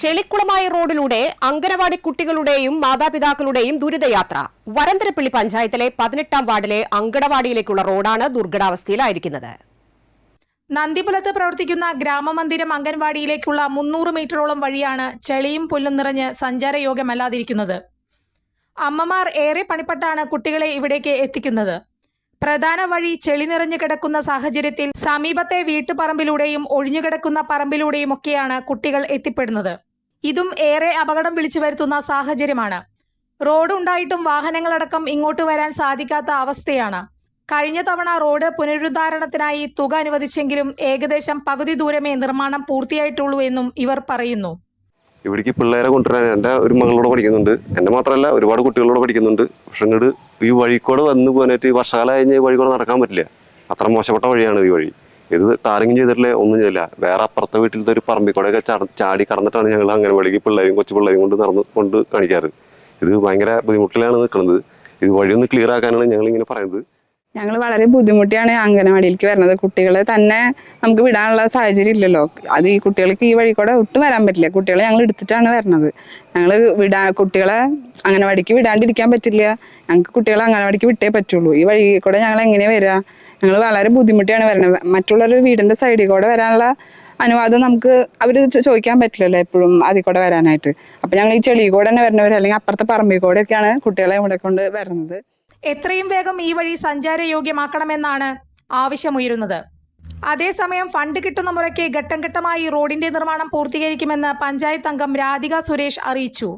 ചെളിക്കുളമായ റോഡിലൂടെ അങ്കനവാടി കുട്ടികളുടെയും മാതാപിതാക്കളുടെയും ദുരിതയാത്ര. വരന്തരപ്പള്ളി പഞ്ചായത്തിലെ 18-ാം വാർഡിലെ അങ്കണവാടിയിലേക്കുള്ള റോഡാണ് ദുർഘടാവസ്ഥയിലായിരിക്കുന്നത്. നന്ദിപുലത്ത് പ്രവർത്തിക്കുന്ന ഗ്രാമമന്ദിരം അംഗൻവാടിയിലേക്കുള്ള 300 മീറ്ററോളം വഴിയാണ് ചെളിയും പുല്ലും നിറഞ്ഞ് സഞ്ചാരയോഗ്യമല്ലാതിരിക്കുന്നത്. അമ്മമാർ ഏറെ പണിപ്പെട്ടാണ് കുട്ടികളെ ഇവിടേക്ക് എത്തിക്കുന്നത്. പ്രധാന വഴി ചെളി നിറഞ്ഞു കിടക്കുന്ന സാഹചര്യത്തിൽ സമീപത്തെ വീട്ടുപറമ്പിലൂടെയും ഒഴിഞ്ഞുകിടക്കുന്ന പറമ്പിലൂടെയുമൊക്കെയാണ് കുട്ടികൾ എത്തിപ്പെടുന്നത്. ഇതും ഏറെ അപകടം വിളിച്ചു വരുത്തുന്ന സാഹചര്യമാണ്. റോഡ് ഉണ്ടായിട്ടും വാഹനങ്ങളടക്കം ഇങ്ങോട്ട് വരാൻ സാധിക്കാത്ത അവസ്ഥയാണ്. കഴിഞ്ഞ തവണ റോഡ് പുനരുദ്ധാരണത്തിനായി തുക അനുവദിച്ചെങ്കിലും ഏകദേശം പകുതി ദൂരമേ നിർമ്മാണം പൂർത്തിയായിട്ടുള്ളൂ എന്നും ഇവർ പറയുന്നു. ഇവിടേക്ക് പിള്ളേരെ കൊണ്ടുവരാൻ എൻ്റെ ഒരു മകളോട് പഠിക്കുന്നുണ്ട്. എൻ്റെ മാത്രമല്ല ഒരുപാട് കുട്ടികളോട് പഠിക്കുന്നുണ്ട്. പക്ഷെ ഇങ്ങോട്ട് ഈ വഴിക്കൂടെ വന്ന് പോകാനായിട്ട് വർഷകാലം കഴിഞ്ഞ് ഈ വഴിക്കൂടെ നടക്കാൻ പറ്റില്ല. അത്ര മോശപ്പെട്ട വഴിയാണ് ഈ വഴി. ഇത് ടാറിങ് ചെയ്തിട്ടില്ല, ഒന്നും ചെയ്തില്ല. വേറെ അപ്പുറത്തെ വീട്ടിലത്തെ ഒരു പറമ്പിക്കൂടെയൊക്കെ ചാടി കടന്നിട്ടാണ് ഞങ്ങൾ അംഗനവാടിക്ക് പിള്ളേരും കൊച്ചു പിള്ളേരും കൊണ്ട് കാണിക്കാറ്. ഇത് ഭയങ്കര ബുദ്ധിമുട്ടിലാണ് നിൽക്കുന്നത്. ഇത് വഴിയൊന്ന് ക്ലിയർ ആക്കാനാണ് ഞങ്ങളിങ്ങനെ പറയുന്നത്. ഞങ്ങൾ വളരെ ബുദ്ധിമുട്ടിയാണ് അംഗനവാടിയിലേക്ക് വരുന്നത്. കുട്ടികളെ തന്നെ നമുക്ക് വിടാനുള്ള സാഹചര്യം ഇല്ലല്ലോ. അത് ഈ കുട്ടികൾക്ക് ഈ വഴി കൂടെ ഒട്ടും വരാൻ പറ്റില്ല. കുട്ടികളെ ഞങ്ങൾ എടുത്തിട്ടാണ് വരുന്നത്. ഞങ്ങൾ കുട്ടികളെ അംഗനവാടിക്ക് വിടാണ്ടിരിക്കാൻ പറ്റില്ല. ഞങ്ങൾക്ക് കുട്ടികളെ അംഗനവാടിക്ക് വിട്ടേ പറ്റുള്ളൂ. ഈ വഴി കൂടെ ഞങ്ങൾ എങ്ങനെയാണ് വരിക? ഞങ്ങൾ വളരെ ബുദ്ധിമുട്ടിയാണ് വരുന്നത്. മറ്റുള്ളൊരു വീടിൻ്റെ സൈഡിൽ കൂടെ വരാനുള്ള അനുവാദം നമുക്ക് അവർ ചോദിക്കാൻ പറ്റില്ലല്ലോ എപ്പോഴും അതിൽ കൂടെ വരാനായിട്ട്. അപ്പം ഞങ്ങൾ ഈ ചെളി കൂടെ തന്നെ വരുന്നവർ, അല്ലെങ്കിൽ അപ്പുറത്തെ പറമ്പിൽ കൂടെയൊക്കെയാണ് കുട്ടികളെ ഇവിടെ കൊണ്ട് വരുന്നത്. എത്രയും വേഗം ഈ വഴി സഞ്ചാരയോഗ്യമാക്കണമെന്നാണ് ആവശ്യമുയരുന്നത്. അതേസമയം ഫണ്ട് കിട്ടുന്ന മുറയ്ക്ക് ഘട്ടം ഘട്ടമായി റോഡിന്റെ നിർമ്മാണം പൂർത്തീകരിക്കുമെന്ന് പഞ്ചായത്ത് അംഗം രാധിക സുരേഷ് അറിയിച്ചു.